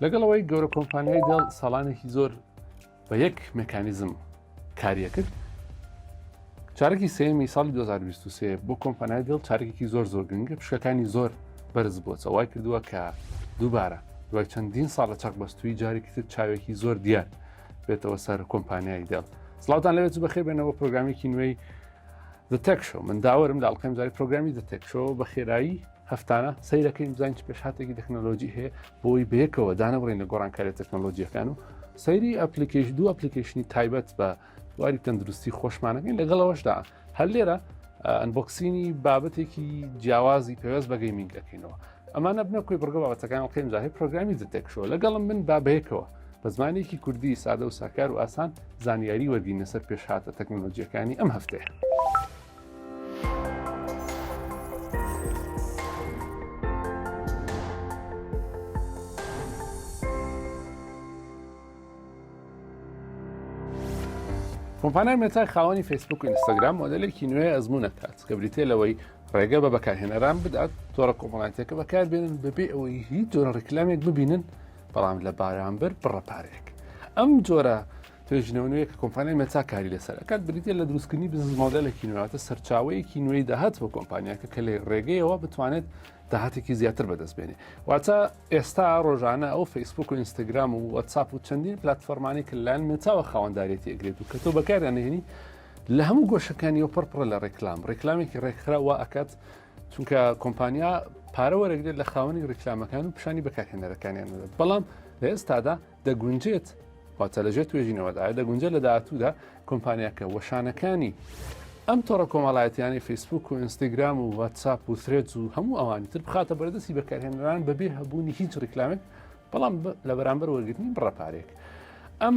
لەگەڵەوەی گەورە کۆمپانیای دێڵ ساڵانێکی زۆر بە یەک مەکانیزم کاریە کرد. چارەکی سێمی ساڵی 2023 بۆ کۆمپانیای دێڵ چارێکی زۆر گرنگە، پشکەکانی زۆر بەرز بووە. وای کردووە کە دووبارە دوای چەندین ساڵ لە چەقبەستووی جارێکی تر چاوێکی زۆر دیار بێتەوە سەر کۆمپانیای دێڵ. سڵاوتان لەوێت بەخێر بێنەوە پرۆگرامێکی نوێی The Tech Show. من داوەرم لە ئەڵقەی جاری پرۆگرامی The Tech Show بە خێرایی هەفتانە سەیرەکەی بزانین چ پێشهاتێکی تەکنۆلۆژی هەیە بۆی بەیەکەوە دانەبڕین لە گۆڕانکاری تەکنۆلۆژیەکان و سەیری دوو ئەپلیکیشنی تایبەت بە واری تەندروستی خۆشمانەکەین. لەگەڵەوەشدا هەر لێرە ئەنبۆکسینی بابەتێکی جیاوازی پێوەست بە گەیمینگەکەینەوە. ئەمانە بنە کۆی بڕگە بابەتەکان ئەڵقەی جاری پرۆگرامی The Tech Show. لەگەڵم من با بەیەکەوە بە زمانێکی کوردی سادە و ساکار و ئاسان زانیاری وەرگینە سەر پێشهاتە تەکنۆلۆژیەکانی ئەم هەفتەیە. کۆمپانیای مێتای خاوەنی فیسبوک و ئینستاگرام مۆدلێکی نوێ ئەزمونە کات کە بریتێ لەوەی ڕێگە بە بەکارهێنەران بدات تۆڕە کۆمەڵایەتەکە بەکاربێنن بەبێ ئەوەی هیچ جۆرە ڕێکلامێک ببینن بەڵام لە بارامبەر بڕەپارێک. ئەم جۆرە توێژنەوەی کە کۆمپانیای مێتا کاری لەسەر ئەکات بریتێ لە دروستکردنی بزنس مۆدلێکی نوێتە سەرچاوەیەکی نوێی داهات بۆ کۆمپانیاکە کە لە ڕێگەیەوە بتوانێت داهاتێکی زیاتر بەدەستبێنێ. واتە ئێستا ڕۆژانە ئەو فیسبوک و ئینستاگرام و واتساپ و چەندین پلاتفۆرمانی کە لەلایەن مێتاوە خاوەنداریەتی ئەگرێت و کە تۆ بەکاریانهێنی لە هەموو گۆشەکانیەوە پڕپڕە لە ڕێکلامێکی ڕێکخرا وا ئەکات، چونکە کۆمپانیا پارە وەرەگرێت لە خاوەنی ڕێکلامەکان و پیشانی بەکارهێنەرەکانیان دەدات. بەڵام لە ئێستادا دەگونجێت واتە لەژێر توێژینەوەدا دەگونجێت لە داهاتوودا کۆمپانیاکە وەشانەکانی ئەم تۆڕە کۆمەڵایەتیانی فیسبوک و ئینستاگرام و واتساپ و ثرێدز و هەموو ئەوانی تر بخاتە بەردەستی بەکارهێنەران بەبێ هەبوونی هیچ ڕێکلامێک، بەڵام لە بەرامبەر وەرگرتنی بڕەپارێک. ئەم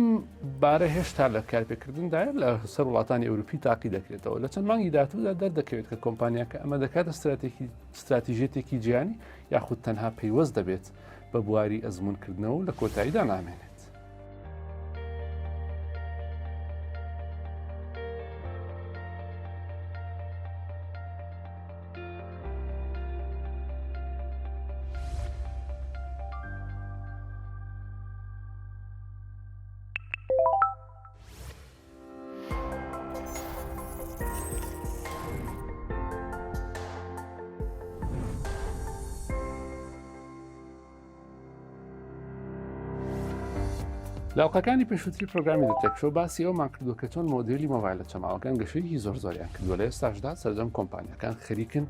بارە هێشتا لە کارپێکردندایە لە سەر وڵاتانی ئەوروپی تاقی دەکرێتەوە. لە چەند مانگی داهاتوودا دەردەکەوێت کە کۆمپانیاکە ئەمە دەکاتە استراتیژێتێکی جیهانی یاخود تەنها پەیوەست دەبێت بە بواری ئەزمونکردنەوە و لە کۆتاییدا نامێنێت. لاوقەکانی پێشووتری پرۆگرامی The Tech Show باسی ئەومان کردووە کە چۆن مۆدلی مۆبایلە چەماوەکان گەشەیەکی زۆریان کردووە. لە ئێستاشدا سەردەم کۆمپانیەکان خەریکن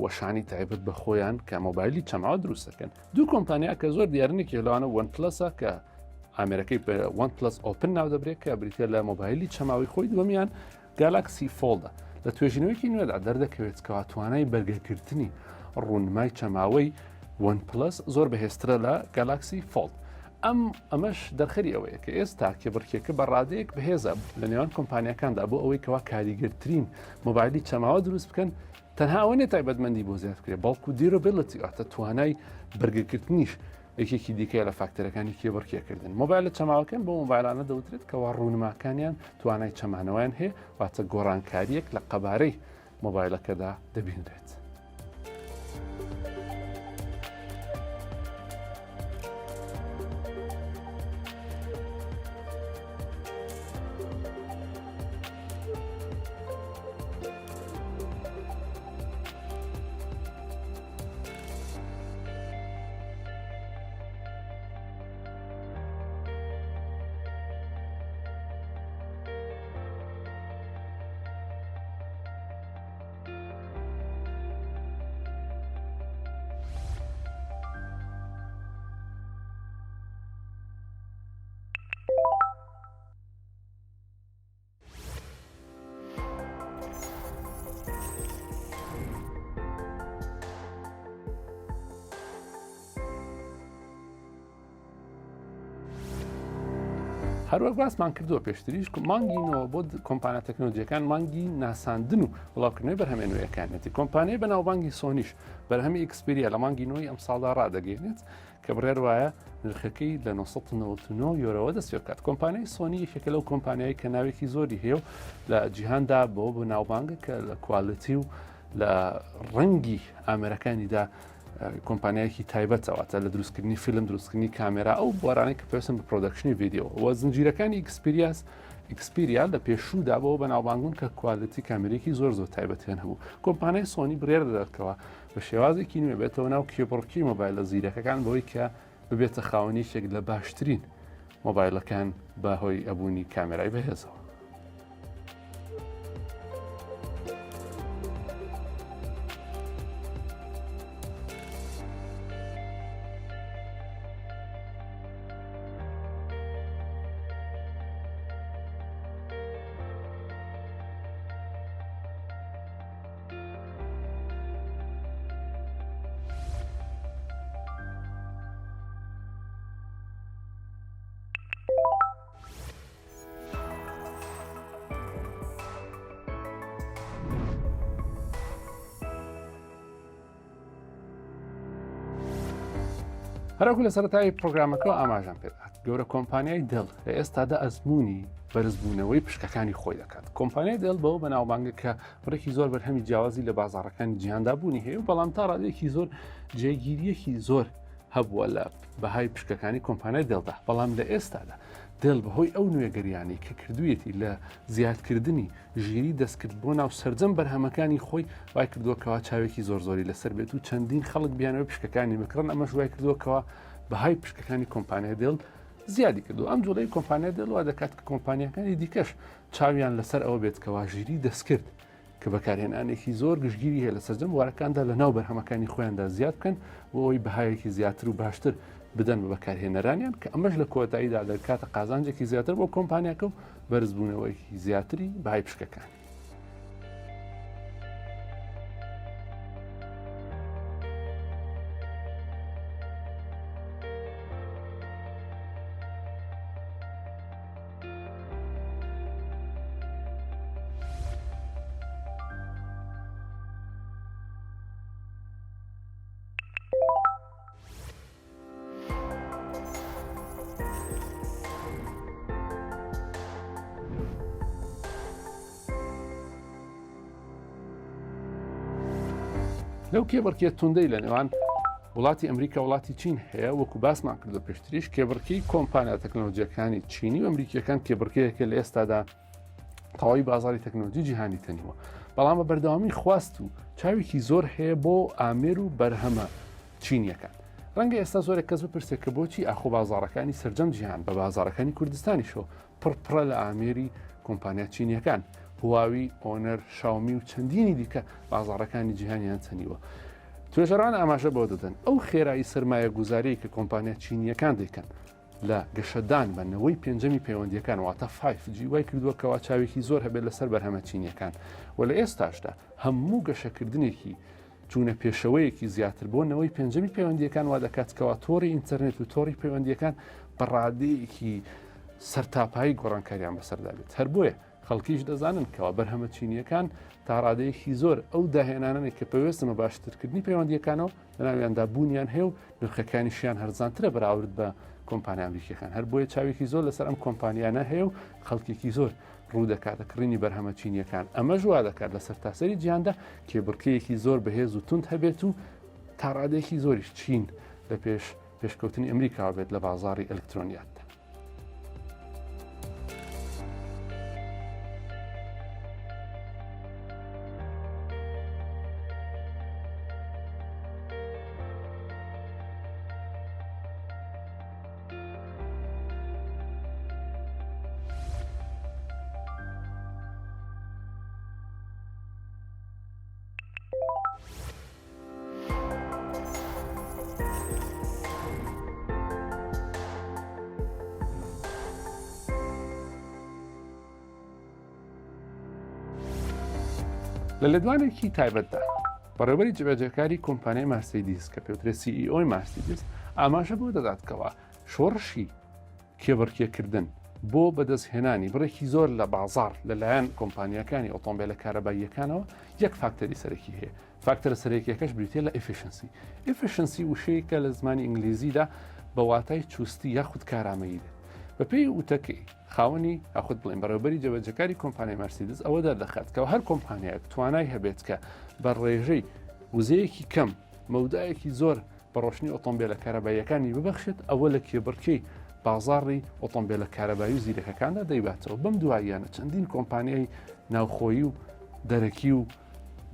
وەشانی تایبەت بە خۆیان کە مۆبایلی چەماوە دروست دەکەن. دوو کۆمپانیا کە زۆر دیارنێکی لەوانە OnePlus کە ئامێرەکەی بە OnePlus Open ناو دەبرێت کە بریتە لە مۆبایلی چەماوی خۆی، دووەمیان Galaxy Fold لە توێژینەوەیکی نوێدا دەردەکەوێت کە توانای بەرگەکردنی ڕوونمای چەماوەی OnePlus زۆر بەهێزترە لە Galaxy Fold. ئەمەش دەرخەری ئەوەیە کە ئێستا کێبڕکێکە بە ڕادەیەک بەهێزە لە نێوان کۆمپانیەکاندا بۆ ئەوەی کەوا کاریگەرترین مۆبایلی چەماوە دروست بکەن، تەنها ئەوە نێت تایبەتمەندی بۆ زیاد بکرێت، بەڵکو دیرۆبیلیتی ئاتە توانای بەرگەکردنیش یەکێکی دیکەیە لە فاکتەرەکانی کێبڕکێکردن. مۆبایلە چەماوەکان بۆ مۆبایلانە دەوترێت کەوا ڕوونماکانیان توانای چەمانەوەیان هەیە، واتە گۆڕانکاریەک لە قەبارەی مۆبایلەکەدا دەبینرێت. هەروەک باسمان کردووە پێشتریش مانگینەوە بۆ کۆمپانیا تەکنۆلۆژیەکان مانگی ناساندن و وڵاوکردنەوەی بەرهەمێنەوەیەکانێتی. کۆمپانیای بەناوبانگی سۆنیش بەرهەمی ئێکسپیریا لە مانگینەوەی ئەم ساڵدا ڕادەگەێنێت کە بڕێر وایە نرخەکەی لە 999 یۆرەوە دەست پێ بکات. کۆمپانیای سۆنی یەکێکە لەو کۆمپانیایی کە ناوێکی زۆری هەیە و لە جیهاندا بۆ ناوبانگە کە لە کواڵیتی و لە ڕەنگی ئامێرەکانیدا کۆمپانیایەکی تایبەتەوەتە لە دروستکردنی فیلم دروستکردنی کامێرا ئەو بۆرانەی کە پێویستن بە پرۆدەکشنی ڤیدیۆ وە زنجیرەکانی ئیکسپیریا لە پێشوودا بەوە بەناوبانگون کە کوالیتی کامێرێکی زۆر تایبەتیان هەبوو. کۆمپانیای سۆنی بڕێر دەداتکەوە بە شێوازێکی نوێ بێتەوە ناو کێبڕکی مۆبایلە زیرەکەکان بەوەی کە ببێتە خاوەنیشێک لە باشترین مۆبایلەکان بەهۆی ئەبوونی کامێرای بەهێزەوە. هەروەکو لە سەرەتای پرۆگرامەکەەوە ئاماژان پێدات گەورە کۆمپانیای دڵ لە ئێستادا ئەزمموی بەرزبوونەوەی پشکەکانی خۆی دەکات. کۆمپانیای دڵ بەوە بەناوبانگە کە بڕێکی زۆر بەرهەمی جیاوازی لە بازاڕەکانی جیهاندا بوونی هەیە و بەڵام تا ڕادێکی زۆر جێگیریەکی زۆر هەبووە لە بەهای پشکەکانی کۆمپانیای دڵدا. بەڵام لە ئێستادا دڵ بەهۆی ئەو نوێگەریانی کە کردوویەتی لە زیادکردنی ژیری دەستکرد بۆ ناو سەرجەم بەرهەمەکانی خۆی وای کردووەکەوە چاوێکی زۆری لەسەر بێت و چەندین خەڵک بیانەوە پشکەکانی بکڕن ئەمەش وای کردووەکەوە بەهای پشکەکانی کۆمپانیای دڵ زیادی کردو. ئەم جوڵەی کۆمپانیای دڵوا دەکات کە کۆمپانیەکانی دیکەش چاویان لەسەر ئەوە بێت کەوا ژیری دەستکرد کە بەکارهێنانێکی زۆر گشتگیری هەیە لە سەرجەم وارەکاندا لە ناو بەرهەمەکانی خۆیاندا زیاد بکەن بۆ ئەوی بەهایەکی زیاتر و باشتر بدەن بە بەکارهێنەرانیان کە ئەمەش لە کۆتاییدا دەکاتە قازانجێکی زیاتر بۆ کۆمپانیاکە و بەرزبوونەوەیکی زیاتری بەهای پشکەکان. لەو کێبڕکێ توندەی لە نێوان وڵاتی ئەمریکا وڵاتی چین هەیە وەکو باسمان کردو پێشتریش کێبڕکەی کۆمپانیا تەکنۆلۆژیەکانی چینی و ئەمریکیەکان کێبڕکەیەکە لە ئێستادا تەواوی بازاری تەکنۆلۆژی جیهانی تەنیوە. بەڵام بە بەردەوامی خواست و چاوێکی زۆر هەیە بۆ ئامێر و بەرهەمە چینیەکان. ڕەنگە ئێستا زۆرێک کەس بپرسێت کە بۆچی ئاخۆ بازارەکانی سەرجەم جیهان بە بازارەکانی کوردستانیشەوە پڕپڕە لە ئامێری کۆمپانیا چینیەکان هواوی، ئۆنەر، شاومی و چەندینی دیکە بازاڕەکانی جیهانیان چەنیوە. توێژەران ئاماژە بۆ دەدەن ئەو خێرایی سرمایە گوزارەی کە کۆمپانیا چینیەکان دەکەن لە گەشەدان بەنەوەی پێنجەمی پەیوەندیەکان واتە 5G وای کردووەکەوە چاوێکی زۆر هەبێت لەسەر بەرهەمە چینیەکان و لە ئێستاشدا هەموو گەشەکردنێکی چوونە پێشەوەیەکی زیاتر بۆنەوەی پێنجەمی پەیوەندیەکان وا دەکاتکەوە تۆڕی ئینتەرنێت و تۆڕی پەیوەندیەکان بە ڕادەیەکی سەرتاپایی گۆڕانکاریان بەسەردا بێت. هەر بۆیە خەڵکیش دەزانن کەەوە بەرهەمە چینیەکان تا ڕادەیەکی زۆر ئەو داهێنانێک کە پێویستمە باشترکردنی پەیوەندیەکانەوە لەناویاندا بوونیان هەیە و نرخەکانیشیان هەرزانترە بەراورد بە کۆمپانیا ئەمریکیەکان. هەر بۆیە چاوێکی زۆر لەسەر ئەم کۆمپانیانە هەیە و خەڵکێکی زۆر ڕوو دەکاتە کڕینی بەرهەمە چینیەکان. ئەمە ژوا دەکات لە سەرتاسەری جیهاندا کێبڕکەیەکی زۆر بەهێز و توند هەبێت و تا ڕادەیەکی زۆریش چین لە پێشکەوتنی ئەمریکا بێت لە بازاڕی ئەلکترۆنیات. لە لێدوانێکی تایبەتدا بەڕێوەبەری جێبەجێکاری کۆمپانیای مارسیدیس کە پێوترێت CEO مارسیدیس ئاماژە بۆ دەداتکەوە شۆڕشی کێبڕکێکردن بۆ بەدەستهێنانی بڕێکی زۆر لە بازار لەلایەن کۆمپانیەکانی ئۆتۆمبیلە کارەباییەکانەوە یەک فاکتەری سەرەکی هەیە. فاکتەرە سەرەکیەکەش بریتێ لە ئفیشنسی وشەیەکە لە زمانی ئینگلیزیدا بە واتای چوستی یاخود کارامەیی دێت. بەپێی وتەکەی خاوەنی ئاخود بڵێن بەڕێوەبەری جێبەجێکاری کۆمپانیای مارسیدس ئەوە دەردەخات کە هەر کۆمپانیایەک توانای هەبێت کە بە ڕێژەی وزەیەکی کەم مەودایەکی زۆر بە ڕۆشنی ئۆتۆمبیلە کارەباییەکانی ببەخشێت ئەوە لە کێبڕکەی بازاڕی ئۆتۆمبیلە کارەبایی و زیرەکەکاندا دەیباتەوە. بەم دواییانە چەندین کۆمپانیای ناوخۆیی و دەرەکی و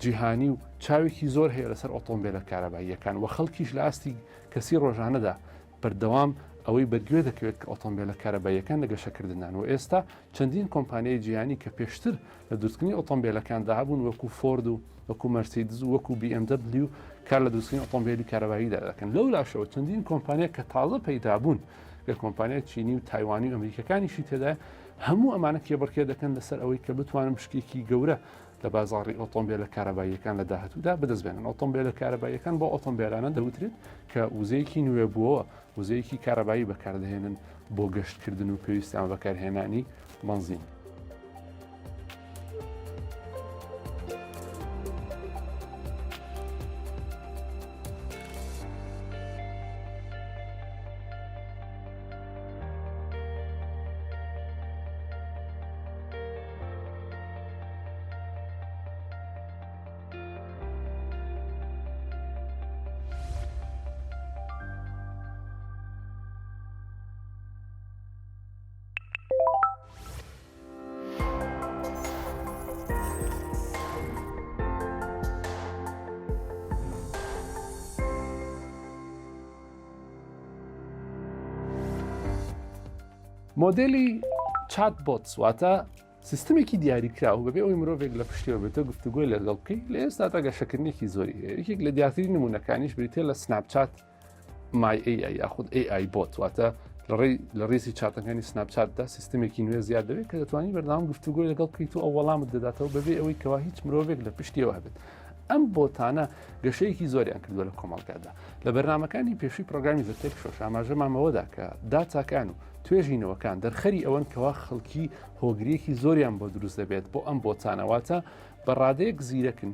جیهانی و چاوێکی زۆر هەیە لەسەر ئۆتۆمبیلە کارەباییەکان و خەڵکیش لە ئاستی کەسی ڕۆژانەدا بەردەوام ئەوەی بەگوێ دەکەوێت کە ئۆتۆمبیلە کارەباییەکان لە گەشەکردنان و ئێستا چەندین کۆمپانیای جیهانی کە پێشتر لە دروستکردنی ئۆتۆمبیلەکاندا هەبوون وەکو فۆرد و وەکو مەرسیدس و وەکو BMW کار لە دروستکردنی ئۆتۆمبیلی کارەباییدا دەکەن. لەو لاشەوە چەندین کۆمپانیا کە تازە پەیدا بوون لە کۆمپانیای چینی و تایوانی و ئەمریکەکانیشی تێدا هەموو ئەمانە کێبڕکێ دەکەن لەسەر ئەوەی کە بتوانن شتێکی گەورە لە بازاڕی ئۆتۆمبیلە کارەباییەکان لە داهاتوودا بەدەستبێنن. ئۆتۆمبیلە کارەباییەکان بۆ ئۆتۆمبیلانە دەوترێت کە وزەیەکی نوێ بووەوە وزەیەکی کارەبایی بەکاردەهێنن بۆ گەشتکردن و پێویستیان بەکارهێنانی بنزین. مۆدلی چات بۆت واتە سیستمێکی دیاریکرا و بەبێ ئەوی مرۆڤێک لە پشتیەوە بێتە گفتوگۆی لەگەڵ بکەی لە ئێستا تا گەشەکردنێکی زۆری هەیە. یەکێک لە دیارترین نمونونەکانیش بریتێ لە سناپچات مای AI یاخود AI بۆت واتە لە ڕێزی چاتەکانی سناپچاتدا سیستمێکی نوێ زیاد دەوێت کە دەتوانانی بەردەوام گفتوگۆی لەگەڵ بکەیت و ئەو وەڵامت دەداتەوە بەبێ ئەوەی کەوا هیچ مرۆڤێک لە پشتیەوە هەبێت. ئەم بۆتانە گەشەیەکی زۆریان کردووە لە کۆمەڵگادا. لە بەرنامەکانی پێشووی پرۆگرامی زەرتێک شۆش ئاماژەمامەوەدا کە داتاکان و توێژینەوەکان دەرخەری ئەوەن کەوا خەڵکی هۆگریەکی زۆریان بۆ دروست دەبێت بۆ ئەم بۆتانەواتە بەڕادەیەک زیرەکن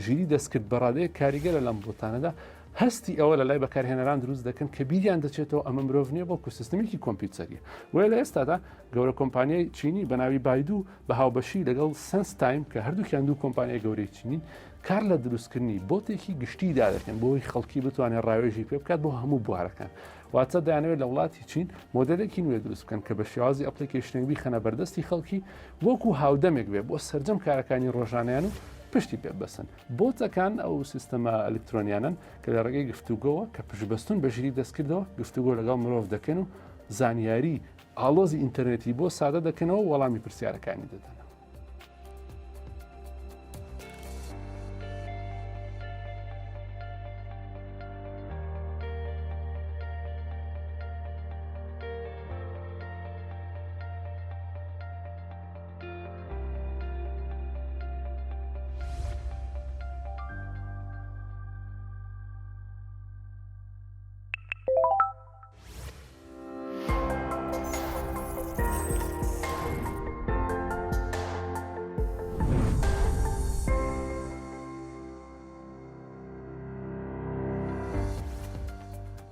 ژیری دەستکرد بەڕادەیە کاریگەرە لەم بۆتانەدا هەستی ئەوە لە لای بەکارهێنەران دروست دەکەن کە بیریان دەچێتەوە ئەمە مرۆڤ نییە بۆ سیستمێکی کۆمپیوتەریە. وێ لە ئێستادا گەورە کۆمپانیای چینی بە ناوی بایدوو بە هاوبەشی لەگەڵ سنستایم کە هەردووکیان دوو کۆمپانیای گەورەی چینین کار لە دروستکردنی بۆتێکی گشتیدا دەکەن بۆی خەڵکی بتوانێت ڕاوێژی پێ بکات بۆ هەموو بوارەکان. واتە دەیانەوێت لە وڵاتی چین مۆدلێکی نوێ دروست بکەن کە بە شێوازی ئەپلیکیشنێکی خەنە بەردەستی خەڵکی وەکو هاودەمێک بێ بۆ سەرجەم کارەکانی ڕۆژانیان و پشتی پێ بەسن. بۆتەکان ئەو سیستەمە ئەلکترۆنیانن کە لە ڕێگەی گفتوگۆوە کە پشبەستون بە ژیری دەستکردەوە گفتوگۆ لەگەڵ مرۆڤ دەکەن و زانیاری ئاڵۆزی ئینتەرنێتی بۆ سادە دەکەنەوە وەڵامی پرسیارەکانی دەدەن.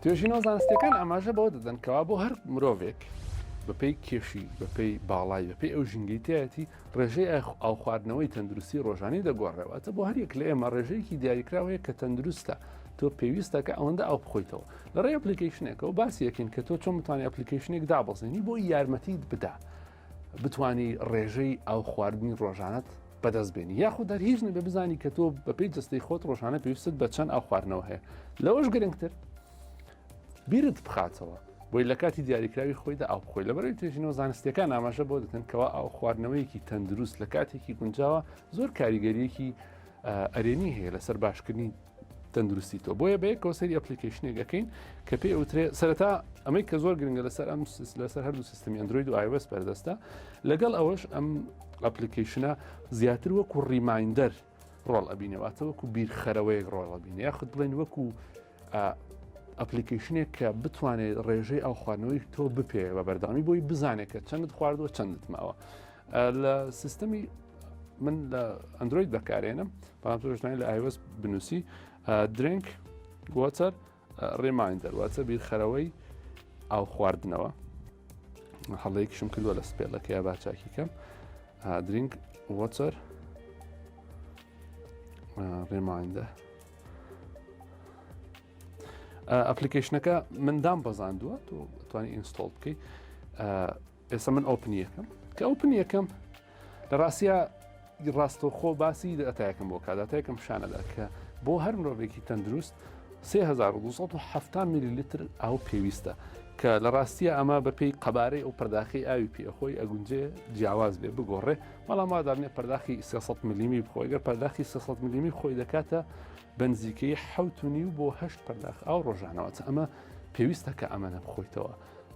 توێژینەوە زانستیەکان ئاماژە بەوە دەدەن کەوا بۆ هەر مرۆڤێک بەپێی کێشی بەپێی باڵای بەپێی ئەو ژینگەیتایەتی ڕێژەی ئاو خواردنەوەی تەندروستی ڕۆژانەی دەگۆڕێەوەتە بۆ هەرێک لە ئێمە ڕێژەیەکی دیاریکراوەیە کە تەندروستە تۆ پێویستە کە ئەوەندە ئاو بخۆیتەوە لە ڕێی ئەپلیکیشنێکەوە باسی یەکەین کە تۆ چۆن بتوانانی ئەپلیکیشنێک دابەزێنی بۆ یارمەتیت بدا بتانی ڕێژەی ئاو خواردنی ڕۆژانەت بەدەست بێنی یاخود دەر هیچ نەبێ بزانی کە تۆ بەپێی جستەی خۆت ڕۆژانە پێویستت بە چەند ئاو خواردنەوە هەیە لەوەش گرنگتر بیرت بخاتەوە بۆی لە کاتی دیاریکراوی خۆیدا ئاو بخۆی لەبەرەوەی توێژینەوە زانستیەکان ئاماژە بۆ دەکەن کەوا ئاو خواردنەوەیەکی تەندروست لە کاتێکی گونجاوە زۆر کاریگەریەکی ئەرێنی هەیە لەسەر باشکردنی تەندروستی تۆ بۆیە بەیە کۆسەری ئەپلیکیشنێک ئەەکەین کە پێی ئەوترێ سەرەتا ئەمەی کە زۆر گرنگە لەسەر هەردوو سیستمی ئەندروید و iOS بەردەستە لەگەڵ ئەوەش ئەم ئەپلیکیشنە زیاتر وەکو ڕیمایندەر ڕۆڵ ئەبینەوەتە وەکو بیرخەرەوەیەک ڕۆڵ ئەبینە یاخود بڵێن وەکو ئەپلیکیشنێک کە بتوانێت ڕێژەی ئەو خواردنەوەی تۆ بپێ بە بەردەوامی بۆی بزانێت کە چەندت خواردووە چەندت ماوە لە سیستەمی من لە ئەندروید بەکارێنم بەڵام تۆژنای لە iOS بنووسی درینک واتر ریمایندەر واتە بیرخەرەوەی ئاو خواردنەوە هەڵەیەکیشم کردووە لە سپێڵەکە یا باچاکی کەم درینک واتر ریمایندەر ئەپلیکیشنەکە مندام بەزاندووە تۆ توانی ئینستۆڵ بکەیت. ئێستا من ئۆپنی یەکەم کە ئۆپنی یەکەم لە ڕاستیە ڕاستەوخۆ باسی دەتایەکەم بۆ کاداتایەکەم شانەدا کە بۆ هەر مرۆڤێکی تەندروست 3270 میلیلیتر ئاو پێویستە کە لە ڕاستیە ئەمە بەپێی قەبارەی ئەو پەرداخی ئاوی پێخۆی ئەگونجێ جیاواز بێ بگۆڕێ بەڵام وادارنێ پەرداخی 300 میلیمی بخۆی گەر پەرداخی 300 میلیمی خۆی دەکاتە بەنزیکەی 7.5 بۆ 8 پەرداخ ئاو ڕۆژانەوە ئەمە پێویستە کە ئەمەنە بخۆیتەوە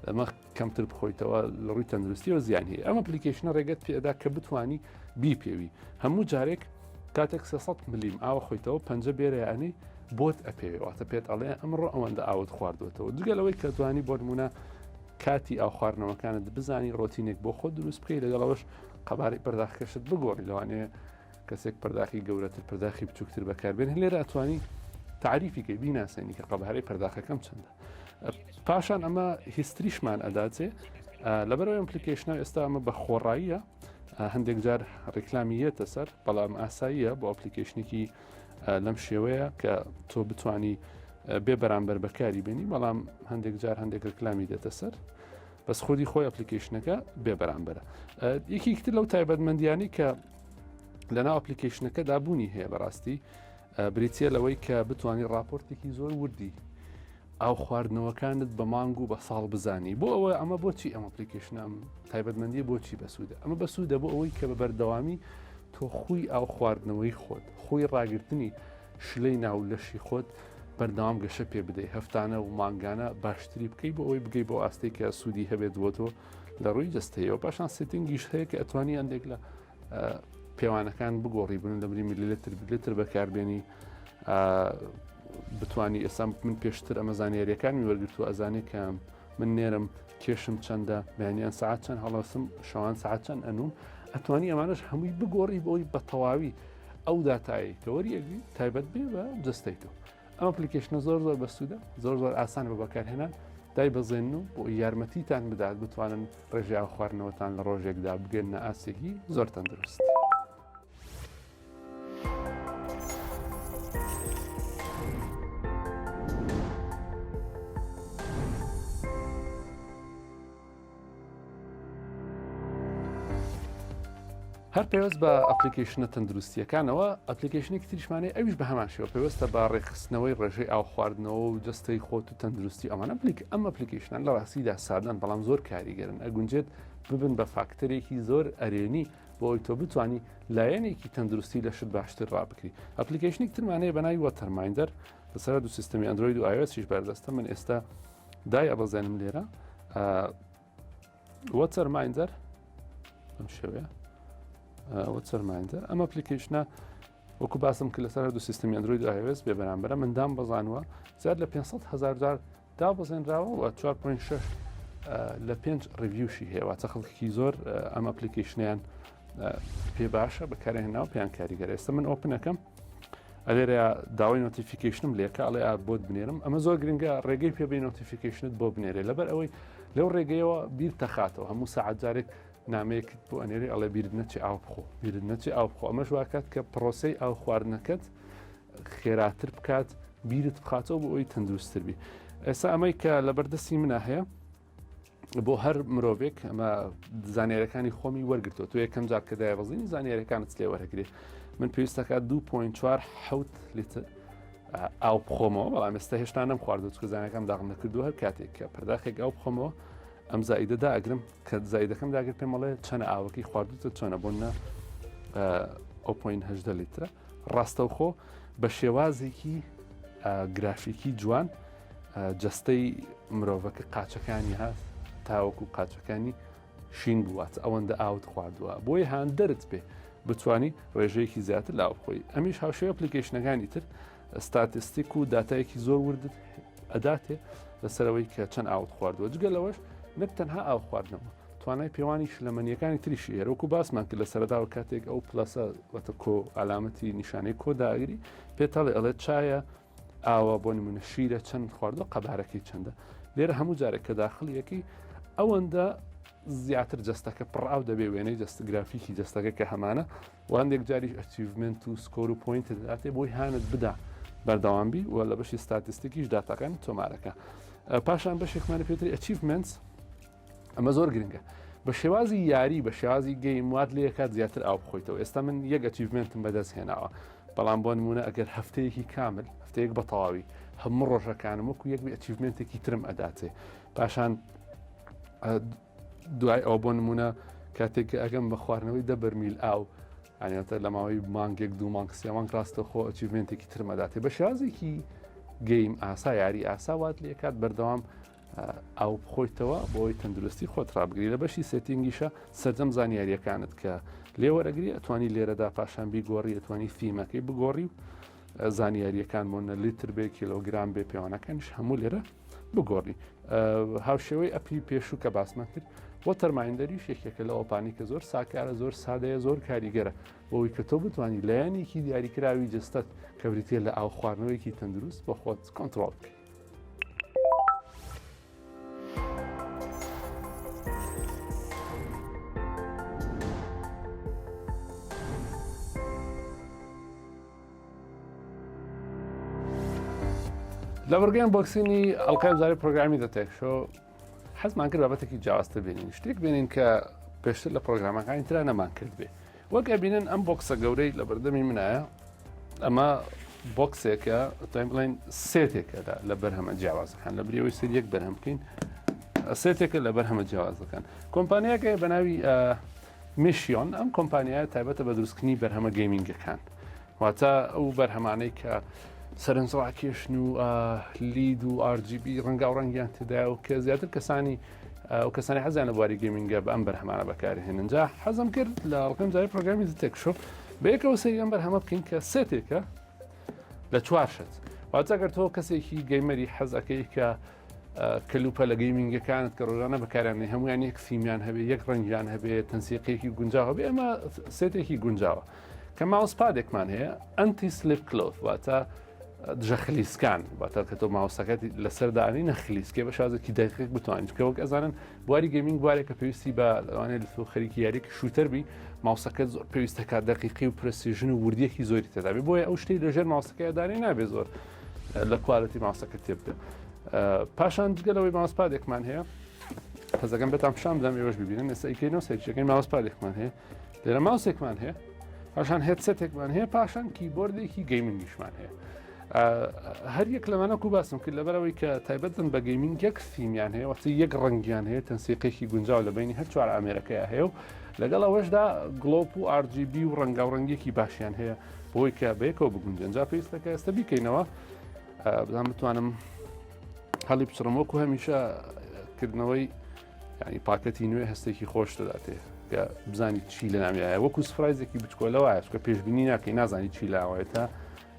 ئەمە کەمتر بخۆیتەوە لە ڕووی تەندروستیەوە زیان هەیە. ئەمە ئەپلیکیشنە ڕێگەت پێدا کە بتوانی بیپێوی هەموو جارێک کاتێک 300 میلیم ئاوە خۆیتەوە پەنجە بێرەیانی بۆت ئەپێوێتە پێت ئەڵێ ئەمڕۆ ئەوەندە ئاوت خواردوێتەوە جگەلەوەی کە توانی بۆ نمونە کاتی ئاو خواردنەوەکانت بزانی ڕۆتینێک بۆ خۆ دروست بکەی لەگەڵەوەش قەبارەی پەرداخەکەشت بگۆڕی لەوانەیە کەسێک پەرداخی گەورەتر پەرداخی بچووکتر بەکاربێن لێرە ئەتوانی تعریفیکەی بیناسێنی کە قەبارەی پەرداخەکەم چەندە. پاشان ئەمە هیستریشمان ئەداچێ لەبەرەوەی ئەپلیکیشنە ئێستا ئەمە بە خۆڕاییە هەندێک جار ڕێکلامیەتە سەر بەڵام ئاساییە بۆ ئەپلیکیشنێکی لەم شێوەیە کە تۆ بتانی بێ بەرامبەر بەکاری بێنی بەڵام هەندێک جار هەندێک ڕێکلامی دێتە سەر بەس خۆی خۆی ئەپلیکیشنەکە بێ بەرامبەرە. یەکیتر لەو تایبەتمەندیانی کە لەناو ئەپلیکیشنەکە دابوونی هەیە بەڕاستی بریتە لەوەی کە بتانی راپۆرتێکی زۆر وردی ئاو خواردنەوەکانت بە مانگ و بە ساڵ بزانی بۆ ئەوە ئەمە بۆچی ئەم ئەپلیکیشنە ئەم تایبەتمەندی بۆچی بەسوودە ئەمە بەسوودە بۆ ئەوەی کە بە بەردەوامی تۆ خوی ئاو خواردنەوەی خۆت خۆی ڕاگررتنی شلەی ناو لەشی خۆت بەردەوام گەشە پێ بدەیت هەفتانە و مانگانە باشتری بکەی بۆ ئەوەی بگەی بۆ ئاستەی کە سوودی هەبێت بۆ تۆ لە ڕووی جستەیەوە پاشان سێتنگیش هەیە کە ئەتوانی هەندێک لە پێوانەکان بگۆڕی بن لە بری میلیلیتر بەکاربێنی بتانی ئێستا من پێشتر ئەمە زانیاریەکانی وەرگرتو ئەزانێ کە من نێرم کێشم چەندە بەیانیان ساعت چەند هەڵەسم شەوان ساعت چەند ئەنوم ئەتوانی ئەمانش هەمووی بگۆڕی بۆی بە تەواوی ئەو داتایی کە وەریەکی تایبەت بێ بە جستەیتەوە. ئەم ئەپلیکیشنە زۆر بەسوودە زۆر ئاسان بە بەکارهێنان دای بەزێن و بۆ یارمەتیتان بدات بتوانن ڕێژی ئاو خواردنەوەتان لە ڕۆژێکدا بگەنە ئاسێکی زۆر تەندروست. هەر پێوەست بە ئەپلیکیشنە تەندروستیەکانەوە ئەپلیکیشنێکی تریشمانەی ئەویش بە هەمان شێوە پێوەستە بە ڕێخستنەوەی ڕێژەی ئاو خواردنەوە و جستەی خۆت و تەندروستی ئەم ئەپلیکیشنان لە ڕاستیدا سادان بەڵام زۆر کاریگەرن ئەگونجێت ببن بە فاکتەرێکی زۆر ئەرێنی بۆ ئەوی تۆ بتانی لایەنێکی تەندروستی لە شت باشتر ڕابکری. ئەپلیکیشنێک ترمانەیە بەناوی وەتەرمایندەر لەسەر دوو سیستەمی ئەندروید و iOSیش بەردەستە من ئێستا دای ئەبەزێنم لێرە وەتەرمایندەر ئەم شێوەیە وەتەرمایندەر ئەم ئەپلیکیشنە وەکو باسم کە لەسەر دوو سیستەمی ئەندروید و iOS بێ بەرامبەرە مندام بەزانوە زیاد لە 500,000 جار دابەزێنراوە و 4.6 لە 5 ڕیڤیوشی هەیە واتە خەڵکی زۆر ئەم ئەپلیکیشنیان پێ باشە بەکارهێناوە پێیان کاریگەرە. ئێستا من ئۆپنەکەم ئەلێرە داوای نۆتیفیکیشنم لێکە ئەڵێ بۆت بنێرم ئەمە زۆر گرنگە ڕێگەی پێبێ نۆتیفیکیشنت بۆ بنێرێ لەبەر ئەوەی لەو ڕێگەیەوە بیر تەخاتەوە هەموو ساعت جارێک نامەیەکت بۆ ئەنێری ئەڵێ بیرت نەچی ئاو بخۆ بیرت نەچی ئاو بخۆ ئەمەش واکات کە پرۆسەی ئاو خواردنەکەت خێراتر بکات بیرت بخاتەوە بۆ ئەوی تەندروستتر بی. ئێستا ئەمەی کە لە بەردەستی منە هەیە بۆ هەر مرۆڤێک ئەمە زانیاریەکانی خۆمی وەرگرتەوە تۆ یەکەم جار کە دایبەزینی زانیاریەکانت لێ وەرەگرێت من پێویستەکە 2.4 لیتر ئاو بخۆمەوە بەڵام ئێستا هێشتا نەم خواردوە چکە زانیەکەم داغم نەکردو هەر کاتێک کە پەرداخێک ئاو بخۆمەوە ئەم زائیدەدا ئەگرم کە زائیدەکەم داگر پێم بڵێ چەنە ئاوەکەی خواردوتە چۆنە بۆنە 0.8 لیترە ڕاستەوخۆ بە شێوازێکی گرافیکی جوان جستەی مرۆڤەکە قاچەکانی هات تاوەکو قاچەکانی شین بوات ئەوەندە ئاوت خواردووە بۆی هاان دەرت پێ بتانی ڕێژەیەکی زیاتر لاو بخۆی. ئەمیش هاوشێ ئەپلیکیشنەکانی تر ستاتستیک و داتایەکی زۆر وردت ئەداتێ لەسەرەوەی کە چەند ئاوت خواردووە جگە لەوەش نەک تەنها ئاو خواردنەوە توانای پێوانی شلەمەنیەکانی تریشی هێرەوەکو باسمان کرد لە سەرەداوە کاتێک ئەو پلەسە وەتە کۆ ئالامەتی نیشانەی کۆداگیری پێتەڵێ ئەڵێ چایە ئاوە بۆ نمونە شیرە چەند خواردووە قەبارەکەی چەندە لێرە هەموو جارێک کە داخڵیەکەی ئەوەندە زیاتر جستەکە پڕاو دەبێ وێنەی جستگرافیکی جستەکە کە هەمانە وانندێک جاریش ئەچیڤمنت و سکۆر و پوینت دەداتێ بۆی هانت بدا بەردەوامبی و لە بەشی ستاتیستیکیش داتاکان تۆمارەکە. پاشان بەشێکمانە پێتری ئەچیڤمنتس، ئەمە زۆر گرنگە بە شێوازی یاری بە شێوازی گەیم وات لێ کات زیاتر ئاو بخۆیتەوە. ئێستا من یەک ئەچیڤمنتم بەدەست هێناوە، بەڵام بۆ نمونە ئەگەر هەفتەیەکی کامل هەفتەیەک بە تەواوی هەموو ڕۆژەکانم وەکو یەک ئەچیڤمنتێکی ترم ئەداتێ. پاشان دوای ئەو بۆ نمونە کاتێک ئەگەم بە خواردنەوەی 10 بەرمیل ئاو ئەنیێتە لە ماوەی مانگێک 2 مانگ 3 مانگ ڕاستە خۆ ئەچیڤمنتێکی ترم ئەداتێ. بە شێوازێکی گەیم ئاسا یاری ئاسا وات لێ کات بەردەوام ئەو بخۆیتەوە بۆی تەندروستی خۆت ڕابگری. لە بەشی سێتینگیشە سەرجەم زانیاریەکانت کە لێوەرەگری ئەتوانی لێرەدا پاشان بیگۆڕی، ئەتوانی فیمەکەی بگۆڕی و زانیاریەکان بۆنە لیتر بێ کیلۆگرام بێ پێوانەکانش هەموو لێرە بگۆڕی. هاوشێوەی ئەپی پێشوو کە باسمان کرد وەتەرمایندەریش یەکێکە لە ئۆپانی کە زۆر ساکارە، زۆر سادەیە، زۆر کاریگەرە بۆەوەی کە تۆ بتوانانی لایەنێکی دیاریکراوی جستت کە بریتە لە ئاو خواردنەوەیکی تەندروست بە خۆت کۆنتڕۆڵ بکەیت. لە بەرگەیان بۆکسینی ئەڵقای وزاری پرۆگرامی دەتێکشۆ حەزمان کرد بابەتێکی جیاوازتر بینین، شتێک بینین کە پێشتر لە پرۆگرامەکانی ترا نەمان کرد بێ. وەک ئەبینن ئەم بۆکسە گەورەی لە بەردەمی منایە، ئەمە بۆکسێکە دەتوانین بڵێن سێتێکە لە بەرهەمە جیاوازەکان، لە بریەوەی سێ یەک بەرهەم بکەین سێتێکە لە بەرهەمە جیاوازەکان. کۆمپانیاکە بە ناوی میشیۆن، ئەم کۆمپانیایە تایبەتە بە دروستکردنی بەرهەمە گەیمینگەکان، واتە ئەو بەرهەمانەی کە سەرنجڕاکێشن و لید و RGB ڕەنگا و ڕەنگیان تێدایە و کە زیاتر کەسانی حەزیان لە بواری گەیمینگە بە ئەم بەرهەمانە بەکارهێنن. جا حەزم کرد لە ئەڵقەی وزاری پرۆگرامی دەتێکشۆ بە یەکەوە سەری ئەم بەرهەمە بکەین کە سێتێکە لە 4 شت. واتە ئەگەر تۆ کەسێکی گەیمەری حەزەکەی کە کەلوپە لە گەیمینگەکانت کە ڕۆژانە بەکارێنێ هەمویان یەک فیمیان هەبێ، یەک ڕەنگیان هەبێ، تەنسیقێکی گونجاو هەبێ، ئەمە سێتێکی گونجاوە. کە ماوسپادێکمان هەیە ئەنتی سلیپ کلۆث، واتە دژە خلیسکان، واتە کە تۆ ماوسەکەتی لەسەردانی نەخلیسکێ بە شازێکی دقیق بتوانیت کە وەک ئەزانن بواری گەیمینگ بوارێکە پێویستی بە لەوانێت لە تۆ خەریکی یاریکی شوتەربی ماوسەکەت زۆر پێویستەکە دقیقی و پرسیژن و وردیەکی زۆری تێدابێ، بۆیە ئەو شتەی لەژێر ماوسەکەیدانی نابێ زۆر لە کوالەتی ماوسەکە تێبدە. پاشان جگەلەوەی ماوسپادێکمان هەیە، حەزەکەم بێتام پیشان بدەم ئێوەش ببینن، ئێستا ئیکەینەوە سەرچەکەی ماوسپادێکمان هەیە، لێرە ماوسێکمان هەیە، پاشان هێدسێتێکمان هەیە، پاشان کیبۆردێکی گەیمینگیشمان هەیە. هەر یەک لەمانەکو باسم کرد لەبەرەوەی کە تایبەتن بە گەیمینگ یەک فیمیان هەیە، وەختی یەک ڕەنگیان هەیە، تەنسیقێکی گونجاو لە بینی هەر چوار ئامێرەکەیە هەیە و لەگەڵ ئەوەشدا گڵۆپ و RGB و ڕەنگاوڕەنگێکی باشیان هەیە بۆی کە بەیەکەوە بگونجن. جا پێویستەکە ئێستا بیکەینەوە بزانم بتوانم هەڵی بچڕم، وەکو هەمیشە کردنەوەی ینی پاکەتی نوێ هەستێکی خۆش دەداتێ کە بزانی چی لە نامیایە، وەکو سفرایزێکی بچکۆلەوەیە کە پێشبینی ناکەی نازانی چی لاوەیەتە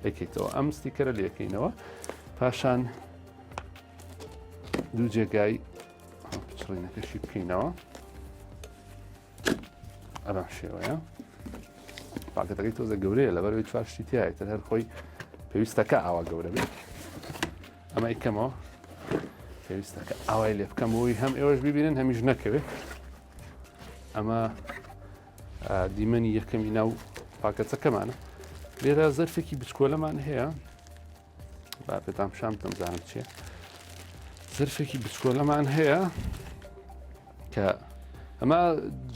ئەکەیتەوە. ئەم ستیکەرە لێکەینەوە، پاشان دوو جێگای پچڕینەکەشی بکەینەوە، ئەم شێوەیە پاکەتەکەی تۆزە گەورەیە لەبەرەوەی چوار شتی تایە، تر هەر خۆی پێویستەکە ئاوا گەورە بێت. ئەمە ئیکەمەوە پێویستەکە ئاوای لێ بکەمەوەی هەم ئێوەش ببینن هەمیش نەکەوێت. ئەمە دیمەنی یەکەمی ناو پاکەتەکەمانە. لێرە زەرفێکی بچکۆلەمان هەیە، با پێتان پیشان بدەم زانم چییە. زەرفێکی بچکۆلەمان هەیە کە ئەمە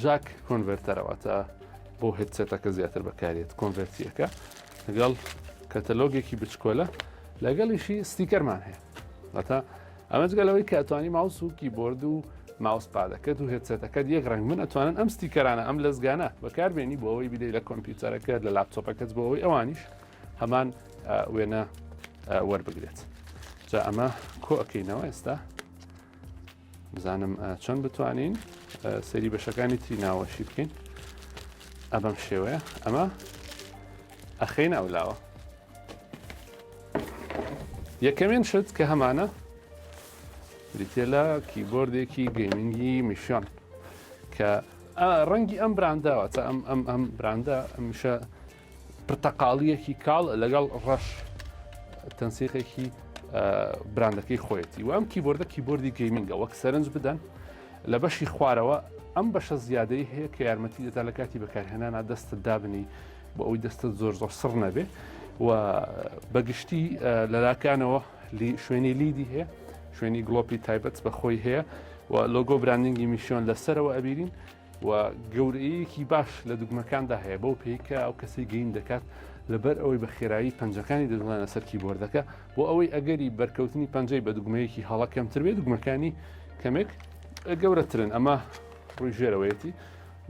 جاک کۆنڤەرتەرەوەتە بۆ هێدسێتەکە زیاتر بەکارێت کۆنڤەرتیەکە، لەگەڵ کەتەلۆگێکی بچکۆلە، لەگەڵیشی ستیکەرمان هەیە. واتە ئەمە جگەلەوەی کە ئەتوانی ماوس و کیبۆرد و ماوسپادەکەت و هێدسێتەکەت یەک ڕەنگ من ئەتوانن ئەم ستیکەرانە ئەم لەزگانە بەکاربێنی بۆ ئەوەی بدەیت لە کۆمپیوتەرەکەت لە لاپتۆپەکەت بۆ ئەوەی ئەوانیش هەمان وێنە وەربگرێت. جا ئەمە کۆ ئەەکەینەوە ئێستا بزانم چۆن بتوانین سەری بەشەکانی تری ناوەشی بکەین. ئەبەم شێوەیە ئەمە ئەخەینە ئەولاوە. یەکەمین شت کە هەمانە بریتێ لە کیبۆردێکی گەیمینگی میشیۆن کە ڕەنگی ئەم برانداوە تا ئەم براندە ئەمیشە پرتەقاڵیەکی کاڵ لەگەڵ ڕەش تەنسیقێکی براندەکەی خۆیەتی و ئەم کیبۆردە کیبۆردی گەیمینگە وەک سەرنج بدەن لە بەشی خوارەوە ئەم بەشە زیادەی هەیە کە یارمەتی دەدا لە کاتی بەکارهێنانە دەستت دابنی بۆ ئەوی دەستت زۆر سڕ نەبێ. و بەگشتی لەلاکانەوە شوێنی لیدی هەیە شوێنی گڵۆپی تایبەت بەخۆی هەیە و لۆگۆ براندینگی میسیۆن لەسەرەوە ئەبیرین و گەورەیەکی باش لە دوگمەکاندا هەیە بەو پێیکە ئەو کەسی گەین دەکات لەبەر ئەوەی بە خێرایی پەنجەکانی دەدڵانە سەر کیبۆردەکە بۆ ئەوەی ئەگەری بەرکەوتنی پەنجەی بە دوگمەیەکی هەڵە کەمتر بێت دوگمەکانی کەمێک گەورەترن ئەمە ڕووی ژێرەوەیەتی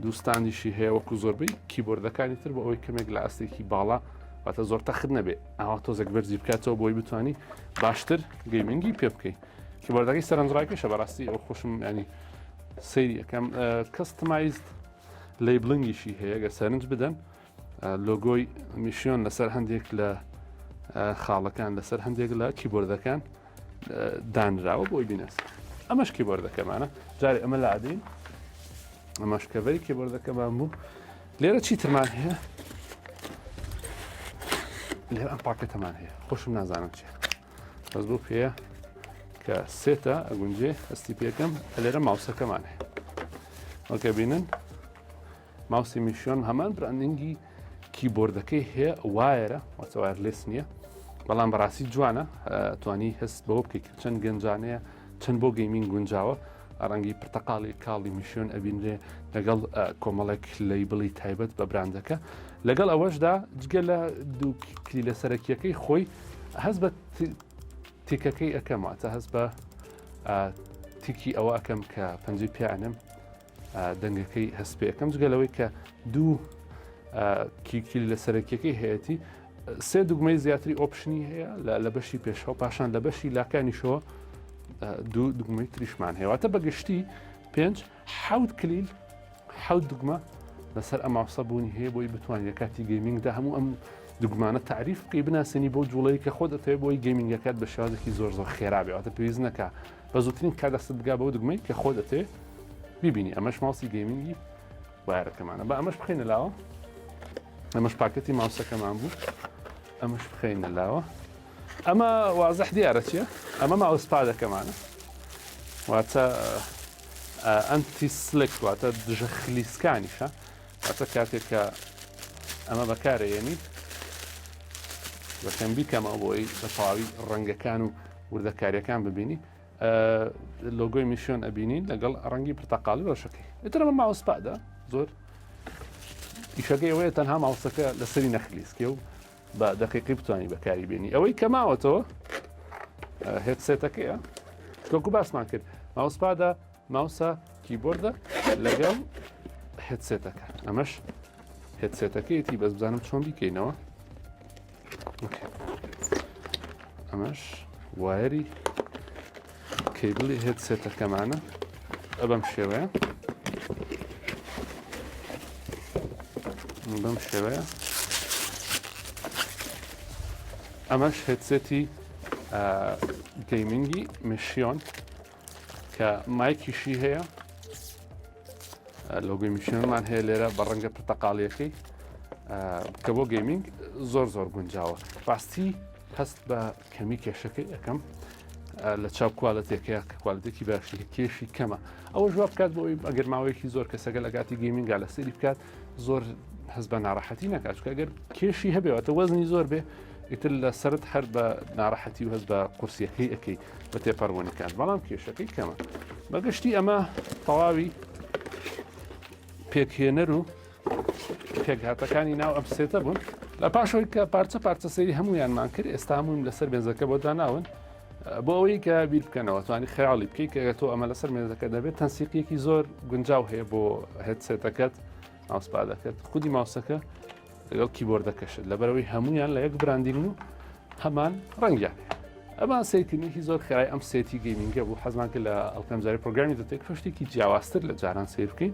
دووستانیشی هەیە وەکو زۆربەی کیبۆردەکانی تر بۆ ئەوەی کەمێک لە ئاستێکی باڵا واتە زۆر تەخت نەبێت ئاوا تۆزێک بەرزی بکاتەوە بۆی بتوانانی باشتر گەیمنگی پێ بکەیت کیبۆردەکەی سەرنجڕاکەشە بەڕاستی ئەو خۆشم ینی سەیری یەکەم کەستمایزد لیبلنگیشی هەیە گە سەرنج بدەن لۆگۆی میسیۆن لەسەر هەندێک لە خاڵەکان لەسەر هەندێک لە کیبۆردەکان دانراوە بۆی بینەس ئەمەش کیبۆردەکەمانە جارێ ئەمە لە عادین ئەمەش کەڤەری کیبۆردەکەمان بوو لێرە چیترمان هەیە لێرە ئەم پاکەتەمان هەیە خۆشم نازانم چیە بەس بۆ پێە کە سێتە ئەگونجێ هەستی پێکەم لێرە ماوسەکەمان هەیە وەکە بینن ماوسی میسیۆن هەمان براندینگی کیبۆردەکەی هەیە وایرە واتەوار لێس نییە بەڵام بەڕاستی جوانە توانی هەست بەوە بکەیت چەند گەنجانەیە چەند بۆ گەیمین گونجاوە ڕەنگی پرتەقاڵی کاڵی میسیۆن ئەبینرێ لەگەڵ کۆمەڵێک لیبلی تایبەت بە براندەکە لەگەڵ ئەوەشدا جگە لە دوو کلیلە سەرەکیەکەی خۆی هەست بە تیکەکەی ئەەکەم واتە هەست بە تیکی ئەوە ئەەکەم کە پەنجی پیانم دەنگەکەی هەست پێ ئەەکەم جگەلەوەی کە دوو کیلی لە سەرەکیەکەی هەیەی سێ دوگمەی زیاتری ئۆپشنی هەیە لە بەشی پێشەوە پاشان لە بەشی لاکانیشەوە دوو دوگمەی تریشمان هەیەواتە بەگشتی 5 حەوت کلیل حەوت دوگمە لەسەر ئەم ماوسە بوونی هەیە بۆی بتوانێت کاتی گەیمینگدا هەموو ئەم دوگمانە تعریف بکەی بناسیێنی بۆ جوڵەی کە خۆ دەتەوێت بۆی گەیمینگەکەت بە شێوازێکی زۆر خێرابێتە پێویست نەکە بە زووترین کادەست بگا بەو دوگمەی کە خۆ دەتەوێت ببینی ئەمەش ماوسی گەیمینگی وایرەکەمانە بە ئەمەش بخینە لاوە ئەمەش پاکەتی ماوسەکەمان بوو ئەمەش بخینە لاوە ئەمە وازەح دیارە چییە؟ ئەمە ماوسپادەکەمانە واتە ئەنتی سلک واتە دژە خلیسکانیشە واتە کاتێک کە ئەمە بەکارەیەنی بەکەم بیکەمەوە بۆی بە تەواوی ڕەنگەکان و وردەکاریەکان ببینی لۆگۆی میسیۆن ئەبینین لەگەڵ ڕەنگی پرتەقاڵی ڕۆشەکەی ئێتر ئەمە ماوسپادە زۆر ئیشەکەی ئەوەیە تەنها ماوسەکە لەسەری نەخلیسکێ و بە دقیقی بتوانانی بەکاری بینی ئەوەی کە ماوەتەوە هێدسێتەکەیە تۆکو باسمان کرد ماوسپادە ماوسە کیبۆردە لەگەڵ هێدسێتەکە ئەمەش هێدسێتەکەیەتی بەس بزانم چۆن بیکەینەوە ئەمەش وایەری کیبلی هێدسێتەکەمانە بەم شێوەیە بەم شێوەیە ئەمەش هێدسێتی گەیمینگی میسیۆن کە مایکیشی هەیە لۆگۆی میسیۆنمان هەیە لێرە بە ڕەنگە پرتەقاڵیەکەی کە بۆ گەیمینگ زۆر گونجاوە ڕاستی هەست بە کەمی کێشەکەی ئەەکەم لە چاو کوالەتێکەیە کە کوالەتێکی باشی کێشی کەمە ئەوە ژوا بکات بۆی ئەگەر ماوەیەکی زۆر کەسەکە لەگاتی گەیمینگا لە سەری بکات زۆر هەست بە ناڕەحەتی نەکات چکە ئەگەر کێشی هەبێتە وەزنی زۆر بێ ئیتر لە سرت هەر بە ناڕەحەتی و هەست بە قورسیەکەی ئەەکەی بە تێپەڕوانەکان بەڵام کێشەکەی کەمە بەگشتی ئەمە تەواوی پێکهێنەر و پێکهاتەکانی ناو ئەم سێتە بوون لە پاشەوەی کە پارچە سەیری هەمویانمان کرد ئێستا هەمووی لەسەر بێنزەکە بۆ داناون بۆ ئەوەی کە بیر بکەنەوە توانی خەیاڵی بکەی کە تۆ ئەمە لەسەر مێزەکە دەبێت تەنسیقیەکی زۆر گونجاو هەیە بۆ هێدسێتەکەت ماوسپادەکەت خودی ماوسەکە لەگەڵ کیبۆردەکەشت لەبەرەوەی هەمویان لە یەک براندینگ و هەمان ڕەنگیان ئەمە سیرکردنێکی زۆر خێرای ئەم سێتی گەیمینگە بوو حەزمان کرد لە ئەڵکەمجاری پرۆگرامی دەتێک شتێکی جیاوازتر لە جاران سیر بکەین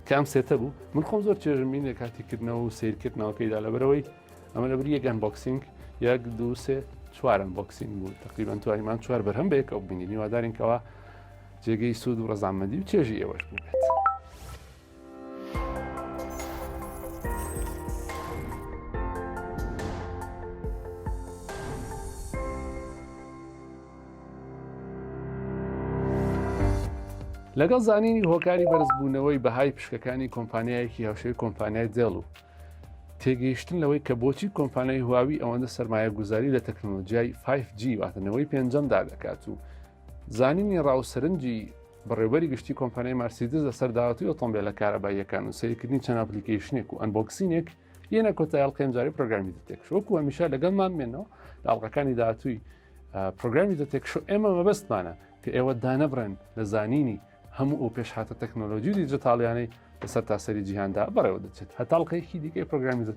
کە ئەم سێتە بوو من خۆم زۆر چێژمین لە کاتیکردنەوە و سیرکردنەوەکەیدا لەبەرەوەی ئەمە لەبەر یەک ئەنبۆکسینگ 1 2 3 4 ئەنبۆکسینگ بوو تقریبان توانیمان 4 بەرهەم بە یەکەوە ببینین هیوادارینکەوە جێگەی سوود و ڕەزامەندی و چێژی ئێوەش بوو بێت. لەگەڵ زانینی هۆکاری بەرزبوونەوەی بەهای پشکەکانی کۆمپانیایەکی هاوشێوی کۆمپانیای دێڵ و تێگەیشتن لەوەی کە بۆچی کۆمپانیای هواوی ئەوەندە سەرمایە گوزاری لە تەکنۆلۆژیای 5G واتەنەوەی پێنجەمدا دەکات و زانینی ڕاوسەرنجی بەڕێوەبەری گشتی کۆمپانیای مارسیدس لەسەر داهاتوی ئۆتۆمبیلە کارەباییەکان و سەیرکردنی چەند ئەپلیکیشنێک و ئەنبۆکسینێک یەنە کۆتایڵ قێمجاری پرۆگرامی دەتێک شۆک و هەمیشە لەگەڵمان بێنەوە لە ئاڵلقەکانی داهاتووی پرۆگرامی دەتێک شو ئێمە مەبەستمانە کە ئێوە دانەبڕێن لە زانینی هەموو ئەو پێشهاتە تەکنۆلۆژی دیجیتاڵیانەی لەسەر تاسەری جیهاندا بەڕێوە دەچێت هەتاڵقەیەکی دیکەی پرۆگرامی